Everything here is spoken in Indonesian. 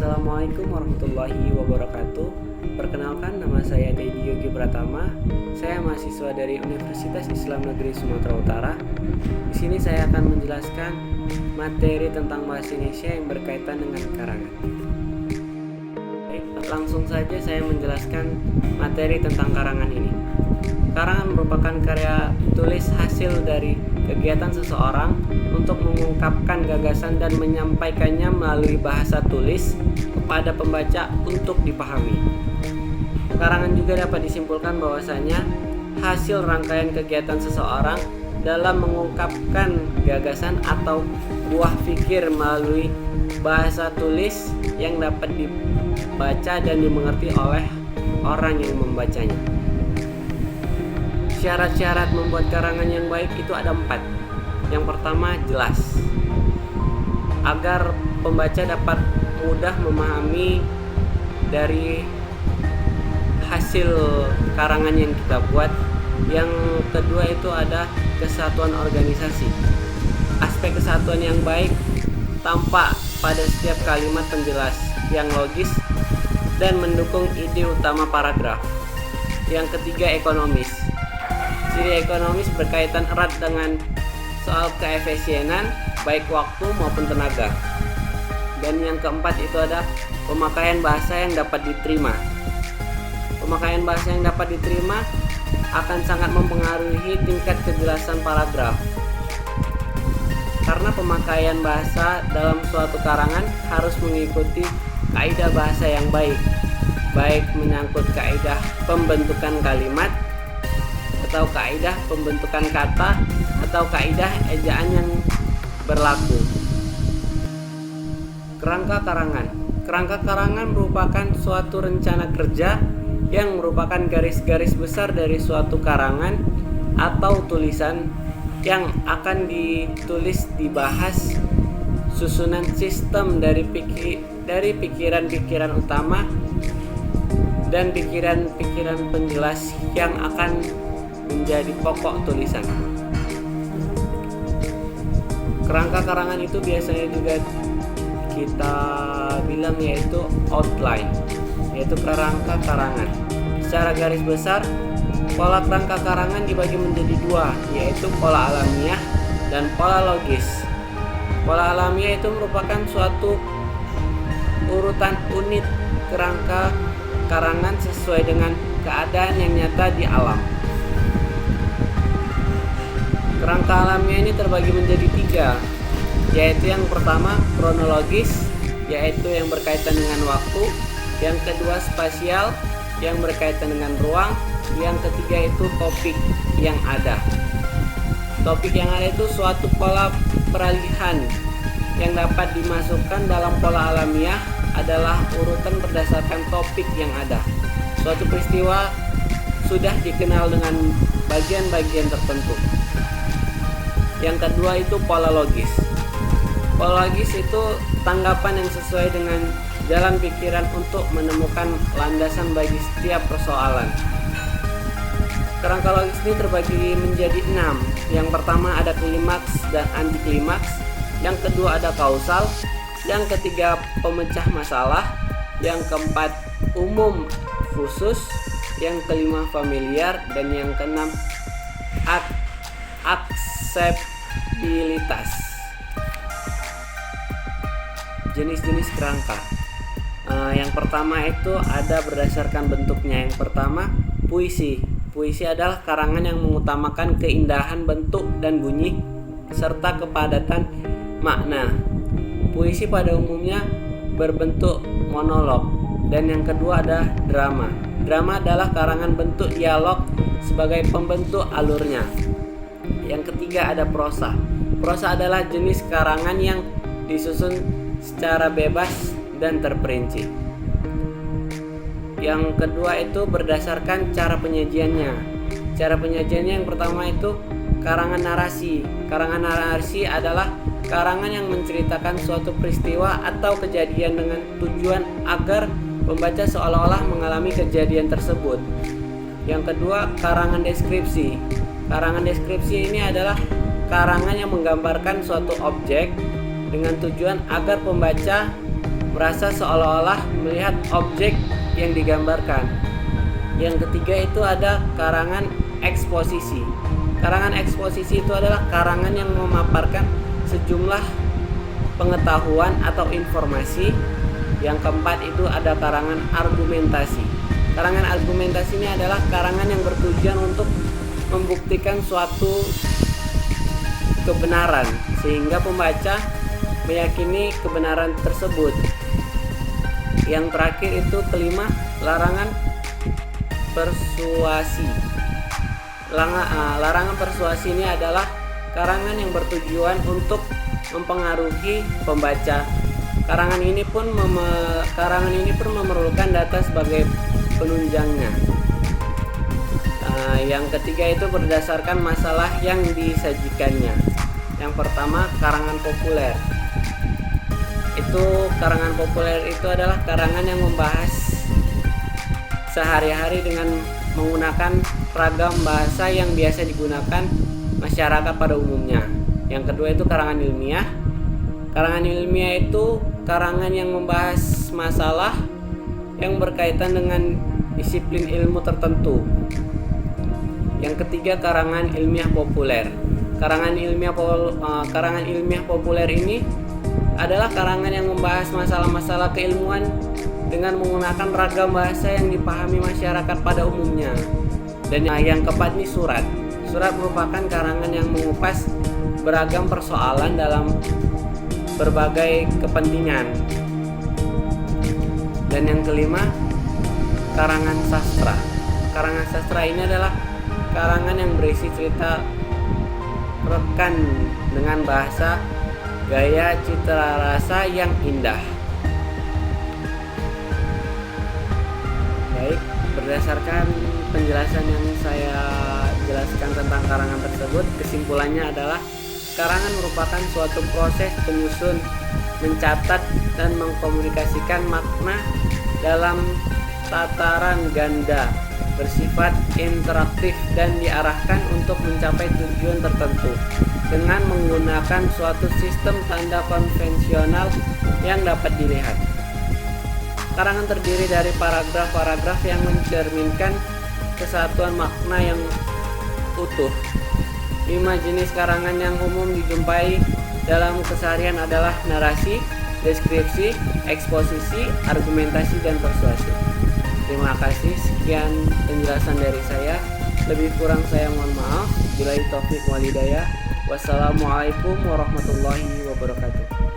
Assalamualaikum warahmatullahi wabarakatuh. Perkenalkan, nama saya Dedi Yogi Pratama. Saya mahasiswa dari Universitas Islam Negeri Sumatera Utara. Di sini saya akan menjelaskan materi tentang bahasa Indonesia yang berkaitan dengan karangan. Baik, langsung saja saya menjelaskan materi tentang karangan ini. Karangan merupakan karya tulis hasil dari kegiatan seseorang untuk mengungkapkan gagasan dan menyampaikannya melalui bahasa tulis kepada pembaca untuk dipahami. Karangan juga dapat disimpulkan bahwasanya hasil rangkaian kegiatan seseorang dalam mengungkapkan gagasan atau buah pikir melalui bahasa tulis yang dapat dibaca dan dimengerti oleh orang yang membacanya. Syarat-syarat membuat karangan yang baik itu ada 4. Yang pertama, jelas, agar pembaca dapat mudah memahami dari hasil karangan yang kita buat. Yang kedua itu ada kesatuan organisasi. Aspek kesatuan yang baik tampak pada setiap kalimat penjelas yang logis dan mendukung ide utama paragraf. Yang ketiga, ekonomis. Ciri ekonomis berkaitan erat dengan soal keefisienan baik waktu maupun tenaga. Dan yang keempat itu ada pemakaian bahasa yang dapat diterima. Pemakaian bahasa yang dapat diterima akan sangat mempengaruhi tingkat kejelasan paragraf. Karena pemakaian bahasa dalam suatu karangan harus mengikuti kaidah bahasa yang baik, baik menyangkut kaidah pembentukan kalimat atau kaidah pembentukan kata atau kaidah ejaan yang berlaku. Kerangka karangan. Kerangka karangan merupakan suatu rencana kerja yang merupakan garis-garis besar dari suatu karangan atau tulisan yang akan ditulis, dibahas, susunan sistem dari pikiran-pikiran utama dan pikiran-pikiran penjelas yang akan menjadi pokok tulisan. Kerangka karangan itu biasanya juga kita bilang yaitu outline, yaitu kerangka karangan. Secara garis besar, pola kerangka karangan dibagi menjadi 2, yaitu pola alamiah dan pola logis. Pola alamiah itu merupakan suatu urutan unit kerangka karangan sesuai dengan keadaan yang nyata di alam. Kerangka alamiah ini terbagi menjadi 3, yaitu yang pertama kronologis, yaitu yang berkaitan dengan waktu. Yang kedua spasial, yang berkaitan dengan ruang. Yang ketiga itu topik yang ada. Topik yang ada itu suatu pola peralihan yang dapat dimasukkan dalam pola alamiah adalah urutan berdasarkan topik yang ada. Suatu peristiwa sudah dikenal dengan bagian-bagian tertentu. Yang kedua itu pola logis. Pola logis itu tanggapan yang sesuai dengan jalan pikiran untuk menemukan landasan bagi setiap persoalan. Kerangka logis ini terbagi menjadi 6. Yang pertama ada klimaks dan anti klimaks. Yang kedua ada kausal. Yang ketiga pemecah masalah. Yang keempat umum khusus. Yang kelima familiar. Dan yang keenam akseptabilitas. Jenis-jenis kerangka. Yang pertama itu ada berdasarkan bentuknya. Yang pertama puisi. Puisi adalah karangan yang mengutamakan keindahan bentuk dan bunyi serta kepadatan makna. Puisi pada umumnya berbentuk monolog. Dan yang kedua ada drama. Drama adalah karangan bentuk dialog sebagai pembentuk alurnya. Yang ketiga ada prosa. Prosa adalah jenis karangan yang disusun secara bebas dan terperinci. Yang kedua itu berdasarkan cara penyajiannya. Cara penyajiannya yang pertama itu karangan narasi. Karangan narasi adalah karangan yang menceritakan suatu peristiwa atau kejadian dengan tujuan agar pembaca seolah-olah mengalami kejadian tersebut. Yang kedua karangan deskripsi. Karangan deskripsi ini adalah karangan yang menggambarkan suatu objek dengan tujuan agar pembaca merasa seolah-olah melihat objek yang digambarkan. Yang ketiga itu ada karangan eksposisi. Karangan eksposisi itu adalah karangan yang memaparkan sejumlah pengetahuan atau informasi. Yang keempat itu ada karangan argumentasi. Karangan argumentasi ini adalah karangan yang bertujuan untuk membuktikan suatu kebenaran sehingga pembaca meyakini kebenaran tersebut. Yang terakhir itu kelima, larangan persuasi. Larangan persuasi ini adalah karangan yang bertujuan untuk mempengaruhi pembaca. Karangan ini pun memerlukan data sebagai penunjangnya. Yang ketiga itu berdasarkan masalah yang disajikannya. Yang pertama, karangan populer. Karangan populer itu adalah karangan yang membahas sehari-hari dengan menggunakan ragam bahasa yang biasa digunakan masyarakat pada umumnya. Yang kedua itu karangan ilmiah. Karangan ilmiah itu karangan yang membahas masalah yang berkaitan dengan disiplin ilmu tertentu. Yang ketiga, karangan ilmiah populer. Karangan ilmiah populer ini adalah karangan yang membahas masalah-masalah keilmuan dengan menggunakan ragam bahasa yang dipahami masyarakat pada umumnya. Dan yang keempat ini surat. Surat merupakan karangan yang mengupas beragam persoalan dalam berbagai kepentingan. Dan yang kelima, karangan sastra. Karangan sastra ini adalah karangan yang berisi cerita rekan dengan bahasa gaya citra rasa yang indah. Baik, berdasarkan penjelasan yang saya jelaskan tentang karangan tersebut, kesimpulannya adalah karangan merupakan suatu proses penyusun, mencatat, dan mengkomunikasikan makna dalam tataran ganda, bersifat interaktif dan diarahkan untuk mencapai tujuan tertentu dengan menggunakan suatu sistem tanda konvensional yang dapat dilihat. Karangan terdiri dari paragraf-paragraf yang mencerminkan kesatuan makna yang utuh. 5 jenis karangan yang umum dijumpai dalam keseharian adalah narasi, deskripsi, eksposisi, argumentasi, dan persuasi. Terima kasih, sekian penjelasan dari saya. Lebih kurang saya mohon maaf. Billahi taufiq wal hidayah. Wassalamualaikum warahmatullahi wabarakatuh.